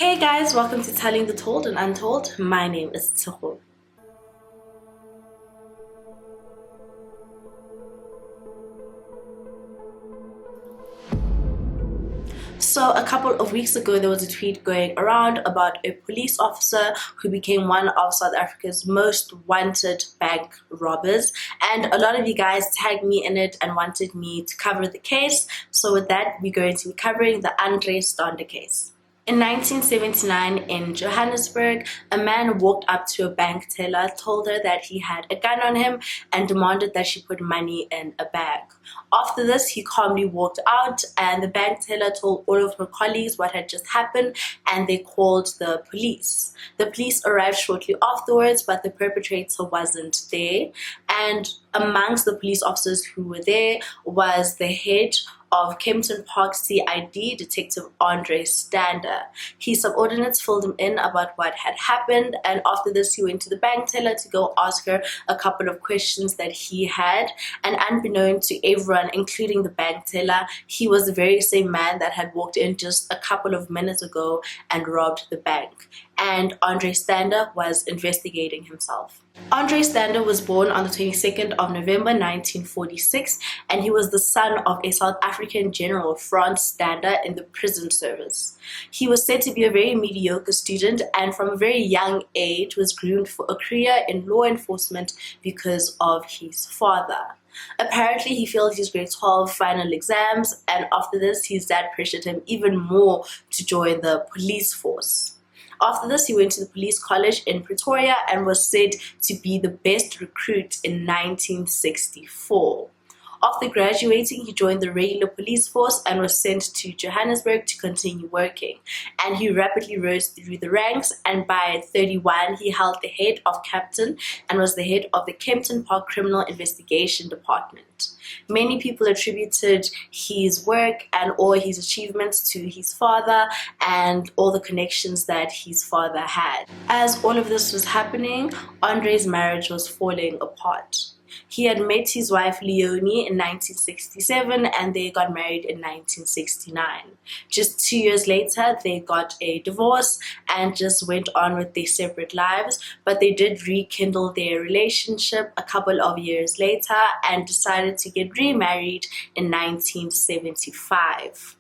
Hey guys, welcome to Telling the Told and Untold. My name is Tshego. So a couple of weeks ago, there was a tweet going around about a police officer who became one of South Africa's most wanted bank robbers. And a lot of you guys tagged me in it and wanted me to cover the case. So with that, we're going to be covering the Andre Stander case. In 1979 in Johannesburg, a man walked up to a bank teller, told her that he had a gun on him, and demanded that she put money in a bag. After this, he calmly walked out, and the bank teller told all of her colleagues what had just happened, and they called the police. The police arrived shortly afterwards, but the perpetrator wasn't there, and amongst the police officers who were there was the head of Kempton Park CID, Detective Andre Stander. His subordinates filled him in about what had happened, and after this he went to the bank teller to go ask her a couple of questions that he had, and unbeknown to everyone, including the bank teller, he was the very same man that had walked in just a couple of minutes ago and robbed the bank. And Andre Stander was investigating himself. Andre Stander was born on the 22nd of November 1946, and he was the son of a South African general, Frans Stander, in the prison service. He was said to be a very mediocre student, and from a very young age was groomed for a career in law enforcement because of his father. Apparently, he failed his grade 12 final exams, and after this, his dad pressured him even more to join the police force. After this, he went to the police college in Pretoria and was said to be the best recruit in 1964. After graduating, he joined the regular police force and was sent to Johannesburg to continue working. And he rapidly rose through the ranks, and by 31, he held the head of captain and was the head of the Kempton Park Criminal Investigation Department. Many people attributed his work and all his achievements to his father and all the connections that his father had. As all of this was happening, Andre's marriage was falling apart. He had met his wife Leonie in 1967 and they got married in 1969. Just 2 years later, they got a divorce and just went on with their separate lives, but they did rekindle their relationship a couple of years later and decided to get remarried in 1975.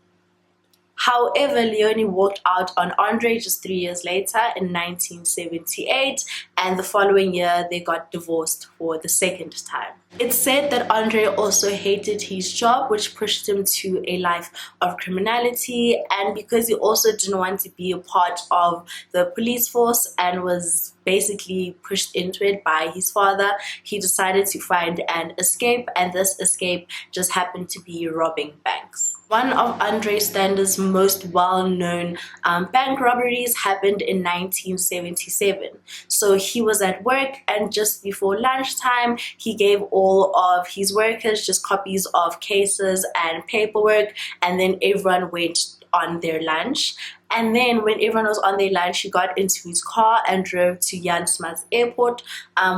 However, Leonie walked out on Andre just 3 years later in 1978, and the following year they got divorced for the second time. It's said that Andre also hated his job, which pushed him to a life of criminality, and because he also didn't want to be a part of the police force and was basically pushed into it by his father, he decided to find an escape, and this escape just happened to be robbing banks. One of Andre Stander's most well-known bank robberies happened in 1977. So he was at work, and just before lunchtime, he gave all of his workers just copies of cases and paperwork, and then everyone went on their lunch. And then when everyone was on their lunch, he got into his car and drove to Jan Smuts Airport,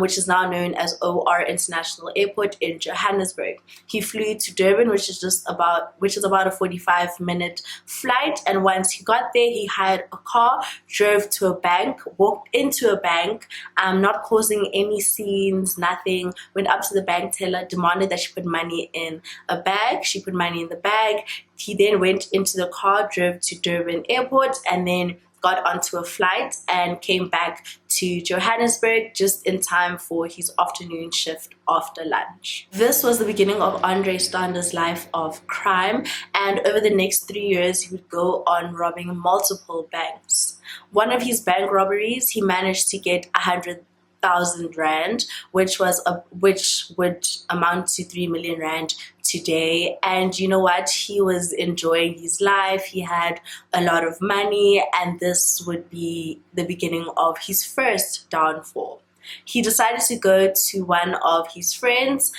which is now known as OR International Airport in Johannesburg. He flew to Durban, which is about a 45-minute flight. And once he got there, he hired a car, drove to a bank, walked into a bank, not causing any scenes, nothing. Went up to the bank teller, demanded that she put money in a bag. She put money in the bag. He then went into the car, drove to Durban Airport, and then got onto a flight and came back to Johannesburg just in time for his afternoon shift after lunch. This was the beginning of Andre Stander's life of crime, and over the next 3 years, he would go on robbing multiple banks. One of his bank robberies, he managed to get 100,000 rand, which would amount to 3 million rand today. And you know what? He was enjoying his life. He had a lot of money, and this would be the beginning of his first downfall. He decided to go to one of his friends,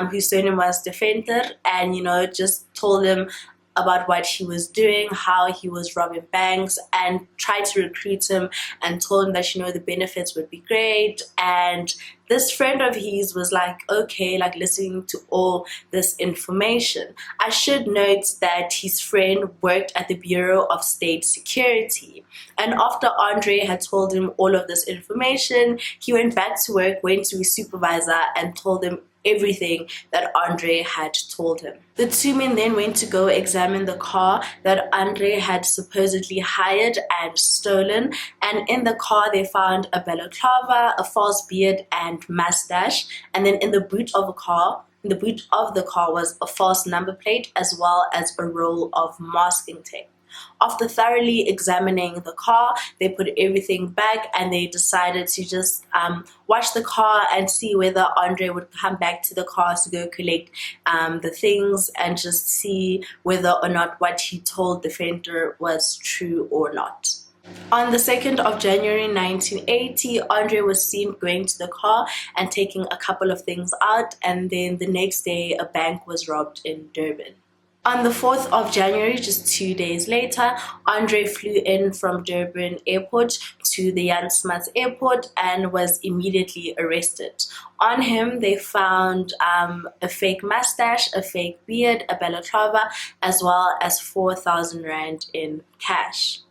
whose surname was Defender, and just told him about what he was doing, how he was robbing banks, and tried to recruit him and told him that, the benefits would be great. And this friend of his was like, okay, like listening to all this information. I should note that his friend worked at the Bureau of State Security. And after Andre had told him all of this information, he went back to work, went to his supervisor, and told him everything that Andre had told him. The two men then went to go examine the car that Andre had supposedly hired and stolen, and in the car they found a balaclava, a false beard, and mustache. And then in the boot of the car was a false number plate as well as a roll of masking tape. After thoroughly examining the car, they put everything back and they decided to just watch the car and see whether Andre would come back to the car to go collect the things, and just see whether or not what he told the vendor was true or not. On the 2nd of January 1980, Andre was seen going to the car and taking a couple of things out, and then the next day a bank was robbed in Durban. On the 4th of January, just 2 days later, Andre flew in from Durban Airport to the Jan Smuts Airport and was immediately arrested. On him, they found a fake mustache, a fake beard, a balaclava, as well as 4,000 Rand in cash.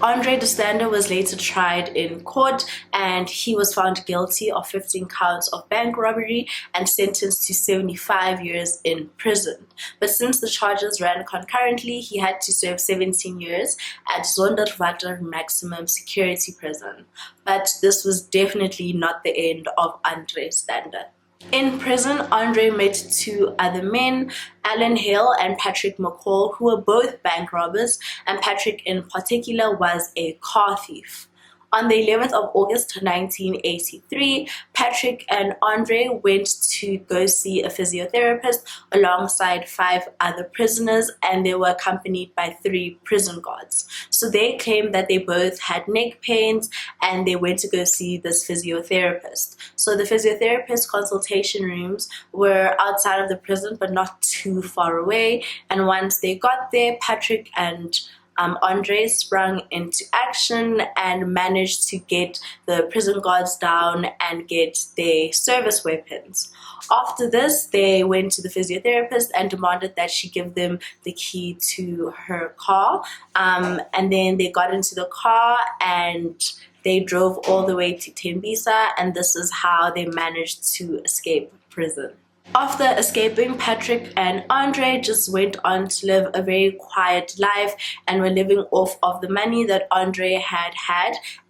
Andre de Stander was later tried in court, and he was found guilty of 15 counts of bank robbery and sentenced to 75 years in prison. But since the charges ran concurrently, he had to serve 17 years at Zonderwater Maximum Security Prison. But this was definitely not the end of Andre Stander. In prison, Andre met two other men, Allan Heyl and Patrick McCall, who were both bank robbers, and Patrick in particular was a car thief. On the 11th of August 1983, Patrick and Andre went to go see a physiotherapist alongside 5 other prisoners, and they were accompanied by 3 prison guards. So they claimed that they both had neck pains and they went to go see this physiotherapist. So the physiotherapist consultation rooms were outside of the prison but not too far away, and once they got there, Patrick and Andre sprung into action and managed to get the prison guards down and get their service weapons. After this, they went to the physiotherapist and demanded that she give them the key to her car. And then they got into the car and they drove all the way to Tembisa, and this is how they managed to escape prison. After escaping, Patrick and Andre just went on to live a very quiet life and were living off of the money that Andre had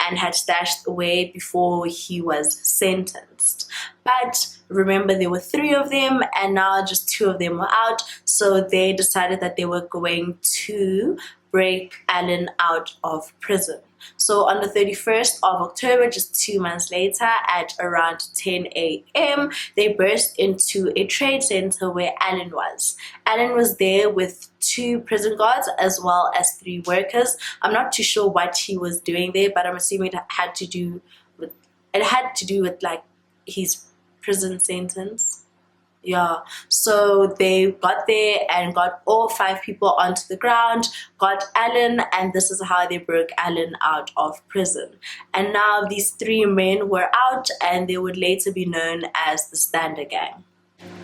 and had stashed away before he was sentenced. But remember, there were 3 of them and now just 2 of them were out, so they decided that they were going to break Allan out of prison. So on the 31st of October, just 2 months later, at around 10 a.m., they burst into a trade center where Allan was. Allan was there with 2 prison guards as well as 3 workers. I'm not too sure what he was doing there, but I'm assuming it had to do with like his prison sentence. Yeah, so they got there and got all 5 people onto the ground, got Allan, and this is how they broke Allan out of prison. And now these 3 men were out, and they would later be known as the Stander Gang.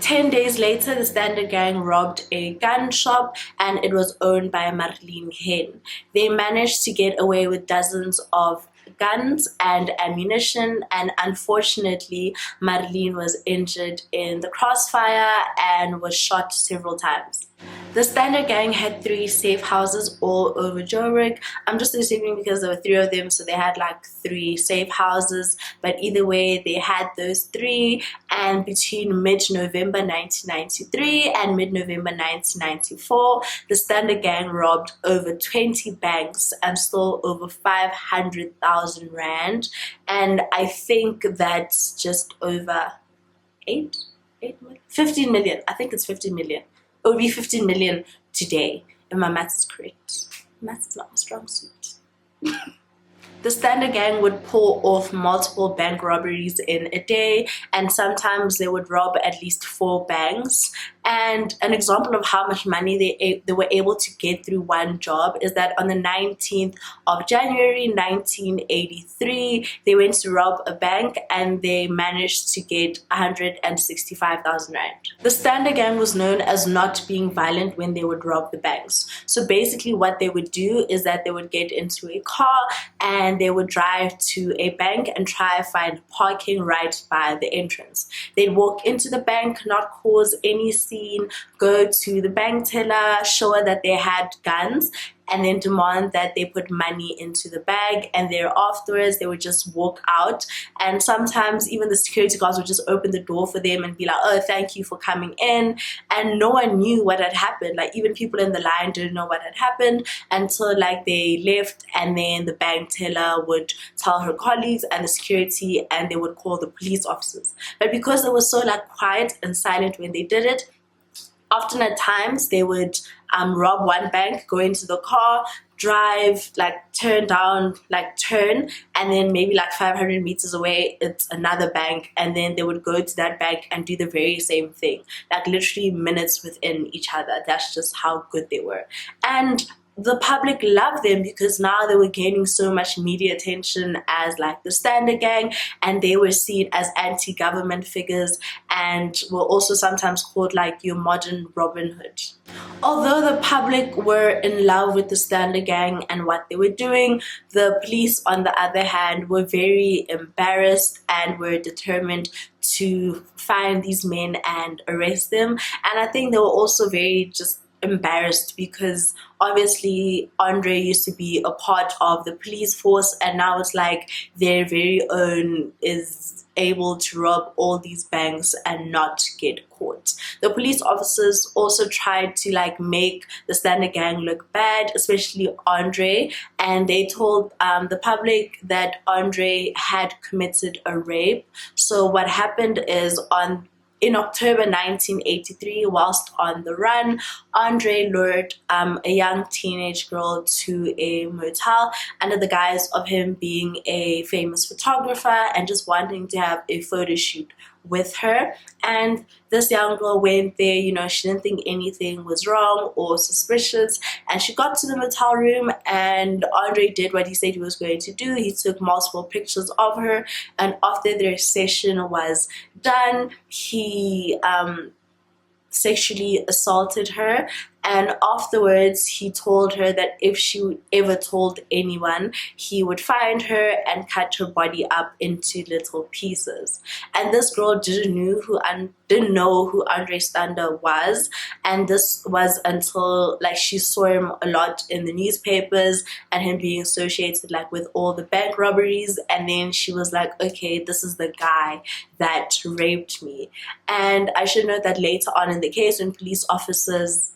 10 days later, the Stander Gang robbed a gun shop, and it was owned by Marlene Heyl. They managed to get away with dozens of guns and ammunition, and unfortunately Marlene was injured in the crossfire and was shot several times. The Stander Gang had 3 safe houses all over Joburg. I'm just assuming because there were 3 of them, so they had like 3 safe houses, but either way they had those 3, and between mid-November 1993 and mid-November 1994, the Stander Gang robbed over 20 banks and stole over 500,000 Rand, and I think that's just over 15 million. I think it's 15 million. It would be 15 million today, if my maths is correct. Maths is not my strong suit. The Stander Gang would pull off multiple bank robberies in a day, and sometimes they would rob at least 4 banks. And an example of how much money they were able to get through one job is that on the 19th of January 1983, they went to rob a bank and they managed to get 165,000 rand. The Standard Gang was known as not being violent when they would rob the banks. So basically what they would do is that they would get into a car and they would drive to a bank and try to find parking right by the entrance. They'd walk into the bank, not cause any scene, go to the bank teller, show her that they had guns, and then demand that they put money into the bag, and thereafterwards they would just walk out. And sometimes even the security guards would just open the door for them and be like, oh, thank you for coming in. And no one knew what had happened. Like even people in the line didn't know what had happened until like they left, and then the bank teller would tell her colleagues and the security, and they would call the police officers. But because they were so like quiet and silent when they did it, often at times they would rob one bank, go into the car, drive, like turn, and then maybe like 500 meters away it's another bank, and then they would go to that bank and do the very same thing, like literally minutes within each other. That's just how good they were. And the public loved them because now they were gaining so much media attention as like the Standard Gang, and they were seen as anti-government figures and were also sometimes called like your modern Robin Hood. Although the public were in love with the Standard Gang and what they were doing, the police on the other hand were very embarrassed and were determined to find these men and arrest them. And I think they were also very just embarrassed because obviously Andre used to be a part of the police force, and now it's like their very own is able to rob all these banks and not get caught. The police officers also tried to like make the Standard Gang look bad, especially Andre, and they told the public that Andre had committed a rape. So what happened is in October 1983, whilst on the run, Andre lured a young teenage girl to a motel under the guise of him being a famous photographer and just wanting to have a photo shoot with her. And this young girl went there, you know, she didn't think anything was wrong or suspicious, and she got to the motel room and Andre did what he said he was going to do. He took multiple pictures of her, and after their session was done, he sexually assaulted her. And afterwards, he told her that if she ever told anyone, he would find her and cut her body up into little pieces. And this girl didn't know who Andre Stander was. And this was until like she saw him a lot in the newspapers and him being associated like with all the bank robberies. And then she was like, okay, this is the guy that raped me. And I should note that later on in the case, when police officers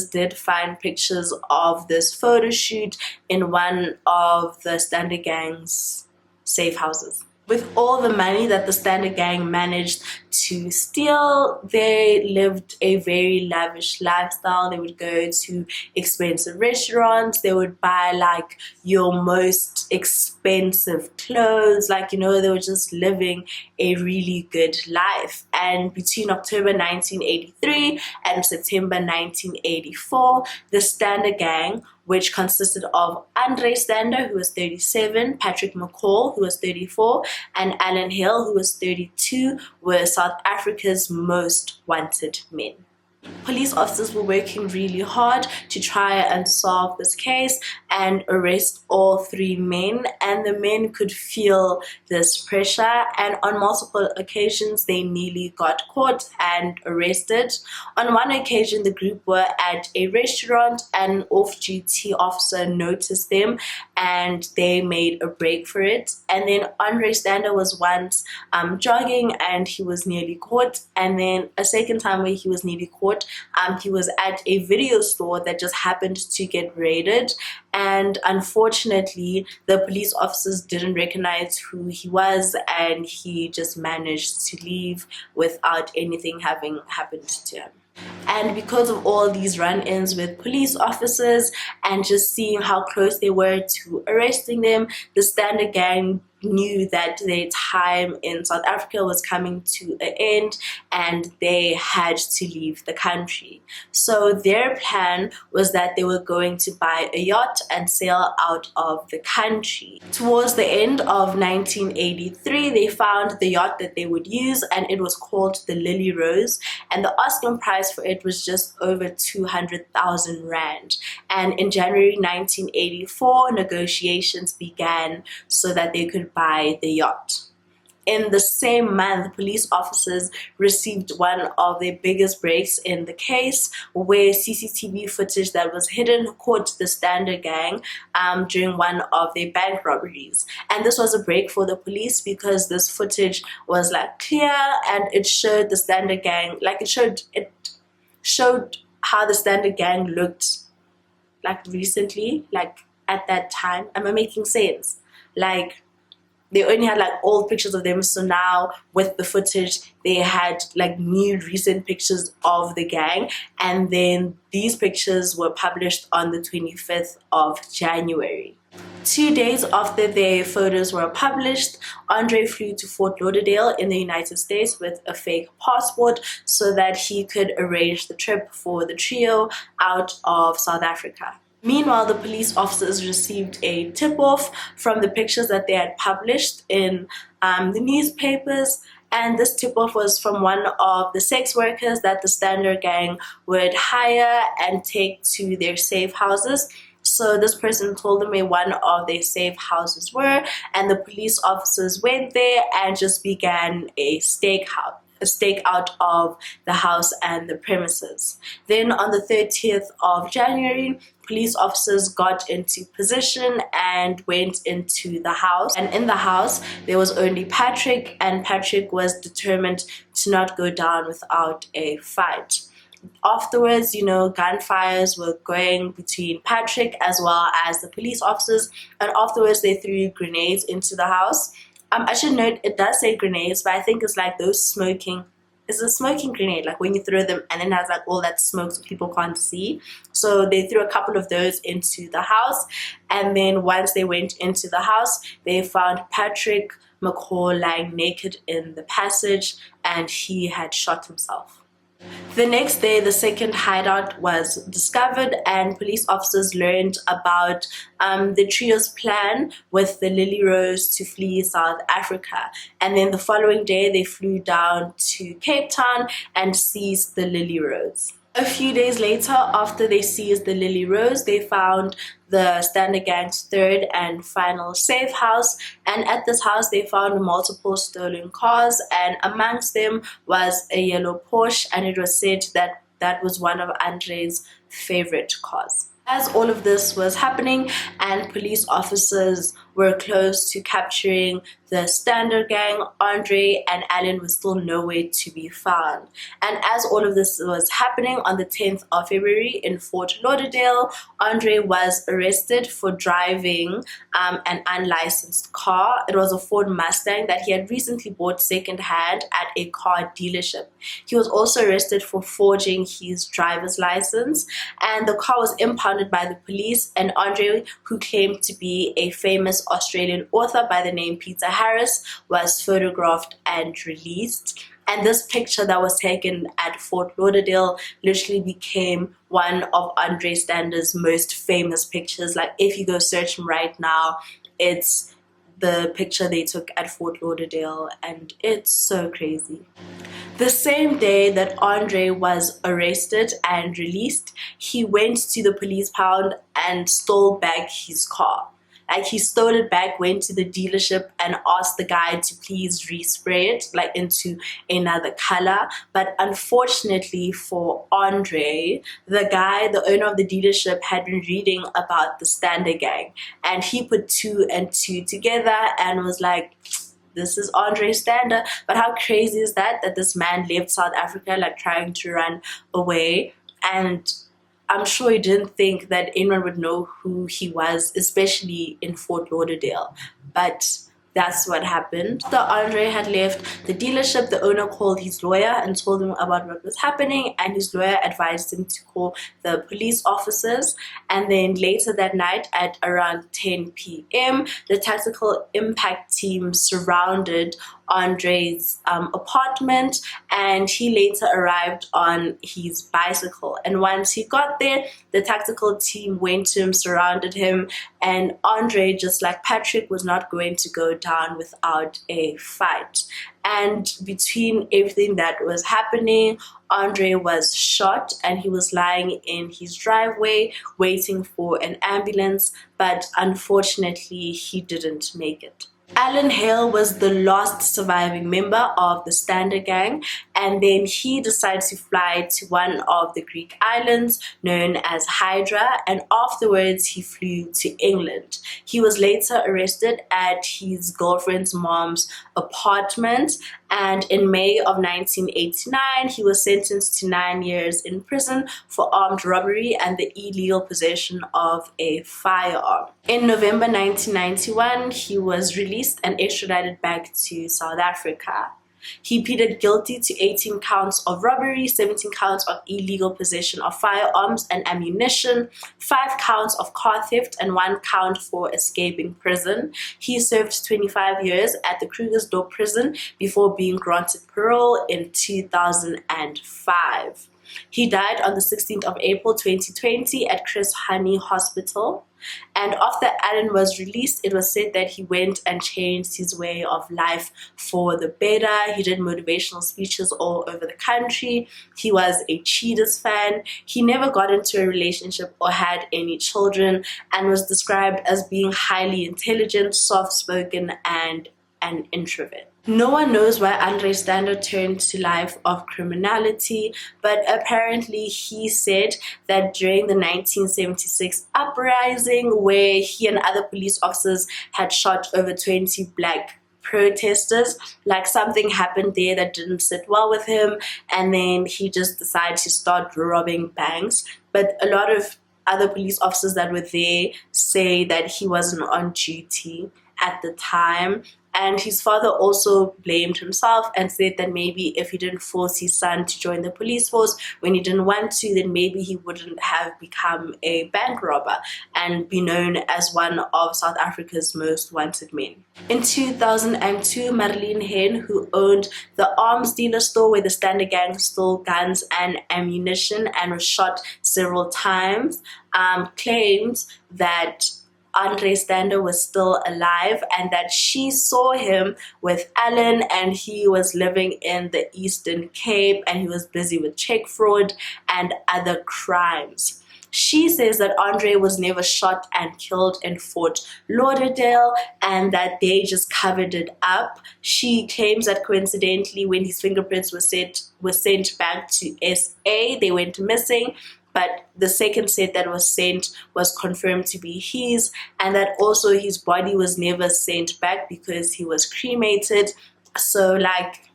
did find pictures of this photo shoot in one of the Standard Gang's safe houses. With all the money that the Standard Gang managed to steal, they lived a very lavish lifestyle. They would go to expensive restaurants. They would buy like your most expensive clothes. Like, you know, they were just living a really good life. And between October 1983 and September 1984, the Standard Gang, which consisted of Andre Stander, who was 37, Patrick McCall, who was 34, and Allan Heyl, who was 32, were South Africa's most wanted men. Police officers were working really hard to try and solve this case and arrest all three men, and the men could feel this pressure, and on multiple occasions they nearly got caught and arrested. On one occasion the group were at a restaurant, an off-duty officer noticed them and they made a break for it, and then Andre Stander was once jogging and he was nearly caught, and then a second time where he was nearly caught, he was at a video store that just happened to get raided, and unfortunately the police officers didn't recognize who he was, and he just managed to leave without anything having happened to him. And because of all these run-ins with police officers and just seeing how close they were to arresting them, the Standard Gang knew that their time in South Africa was coming to an end and they had to leave the country. So their plan was that they were going to buy a yacht and sail out of the country. Towards the end of 1983, they found the yacht that they would use, and it was called the Lily Rose, and the asking price for it was just over 200,000 rand. And in January 1984, negotiations began so that they could buy the yacht. In the same month, police officers received one of their biggest breaks in the case, where CCTV footage that was hidden caught the Standard Gang during one of their bank robberies. And this was a break for the police because this footage was like clear, and it showed the Standard Gang, like it showed how the Standard Gang looked like recently, like at that time. Am I making sense? Like, they only had like old pictures of them, so now with the footage they had like new recent pictures of the gang, and then these pictures were published on the 25th of January. 2 days after their photos were published, Andre flew to Fort Lauderdale in the United States with a fake passport so that he could arrange the trip for the trio out of South Africa. Meanwhile, the police officers received a tip-off from the pictures that they had published in the newspapers, and this tip-off was from one of the sex workers that the Standard Gang would hire and take to their safe houses. So this person told them where one of their safe houses were, and the police officers went there and just began a stakeout of the house and the premises. Then on the 30th of January, police officers got into position and went into the house. And in the house, there was only Patrick, and Patrick was determined to not go down without a fight. Afterwards, gunfires were going between Patrick as well as the police officers, and afterwards they threw grenades into the house. I should note, it does say grenades, but I think it's like those smoking. It's a smoking grenade, like when you throw them and then it has like all that smoke so people can't see. So they threw a couple of those into the house, and then once they went into the house, they found Patrick McCall lying naked in the passage, and he had shot himself. The next day, the second hideout was discovered, and police officers learned about the trio's plan with the Lily Rose to flee South Africa. And then the following day, they flew down to Cape Town and seized the Lily Rose. A few days later, after they seized the Lily Rose, they found the Standard Gang's third and final safe house, and at this house they found multiple stolen cars, and amongst them was a yellow Porsche, and it was said that that was one of Andre's favorite cars. As all of this was happening and police officers were close to capturing the Standard Gang, Andre and Allan were still nowhere to be found. And as all of this was happening, on the 10th of February in Fort Lauderdale, Andre was arrested for driving an unlicensed car. It was a Ford Mustang that he had recently bought secondhand at a car dealership. He was also arrested for forging his driver's license, and the car was impounded by the police, and Andre, who claimed to be a famous Australian author by the name Peter Harris, was photographed and released. And this picture that was taken at Fort Lauderdale literally became one of Andre Stander's most famous pictures. Like, if you go search him right now, it's the picture they took at Fort Lauderdale, and it's so crazy. The same day that Andre was arrested and released, he went to the police pound and stole back his car. Like, he stole it back, went to the dealership and asked the guy to please respray it like into another color. But unfortunately for Andre, the owner of the dealership, had been reading about the Standard Gang, and he put two and two together and was like, this is Andre Stander. But how crazy is that this man left South Africa like trying to run away, and I'm sure he didn't think that anyone would know who he was, especially in Fort Lauderdale. But That's what happened. After Andre had left the dealership, the owner called his lawyer and told him about what was happening, and his lawyer advised him to call the police officers. And then later that night at around 10 p.m., the tactical impact team surrounded Andre's apartment, and he later arrived on his bicycle. And once he got there, the tactical team went to him, surrounded him, and Andre, just like Patrick, was not going to go down without a fight. And between everything that was happening, Andre was shot and he was lying in his driveway waiting for an ambulance, but unfortunately he didn't make it. Allan Heyl was the last surviving member of the Stander gang, and then he decided to fly to one of the Greek islands known as Hydra, and afterwards he flew to England. He was later arrested at his girlfriend's mom's apartment, and in May of 1989 he was sentenced to 9 years in prison for armed robbery and the illegal possession of a firearm. In November 1991 he was released and extradited back to South Africa. He pleaded guilty to 18 counts of robbery, 17 counts of illegal possession of firearms and ammunition, 5 counts of car theft, and 1 count for escaping prison. He served 25 years at the Krugersdorp prison before being granted parole in 2005. He died on the 16th of April 2020 at Chris Hani Hospital. And after Allan was released, it was said that he went and changed his way of life for the better. He did motivational speeches all over the country. He was a Cheetahs fan. He never got into a relationship or had any children, and was described as being highly intelligent, soft-spoken, and an introvert. No one knows why Andre Stander turned to life of criminality, but apparently he said that during the 1976 uprising, where he and other police officers had shot over 20 black protesters, like something happened there that didn't sit well with him, and then he just decided to start robbing banks. But a lot of other police officers that were there say that he wasn't on duty at the time. And his father also blamed himself and said that maybe if he didn't force his son to join the police force when he didn't want to, then maybe he wouldn't have become a bank robber and be known as one of South Africa's most wanted men. In 2002, Marlene Hen, who owned the arms dealer store where the Stander gang stole guns and ammunition and was shot several times, claimed that Andre Stander was still alive and that she saw him with Allan, and he was living in the Eastern Cape and he was busy with check fraud and other crimes. She says that Andre was never shot and killed in Fort Lauderdale and that they just covered it up. She claims that coincidentally, when his fingerprints were sent back to SA, they went missing. But the second set that was sent was confirmed to be his, and that also his body was never sent back because he was cremated. So, like,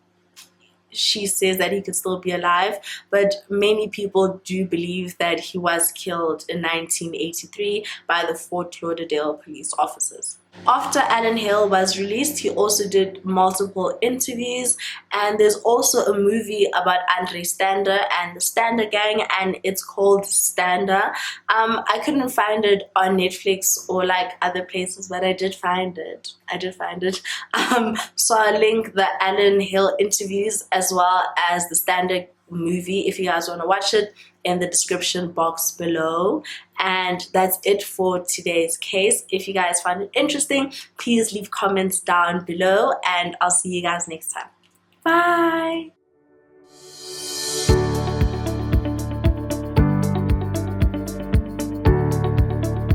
she says that he could still be alive, but many people do believe that he was killed in 1983 by the Fort Lauderdale police officers. After Allan Heyl was released, he also did multiple interviews, and there's also a movie about Andre Stander and the Stander gang, and it's called Stander. I couldn't find it on Netflix or like other places, but I did find it. So I'll link the Allan Heyl interviews as well as the Stander movie if you guys want to watch it in the description box below. And that's it for today's case. If you guys find it interesting, please leave comments down below, and I'll see you guys next time. Bye.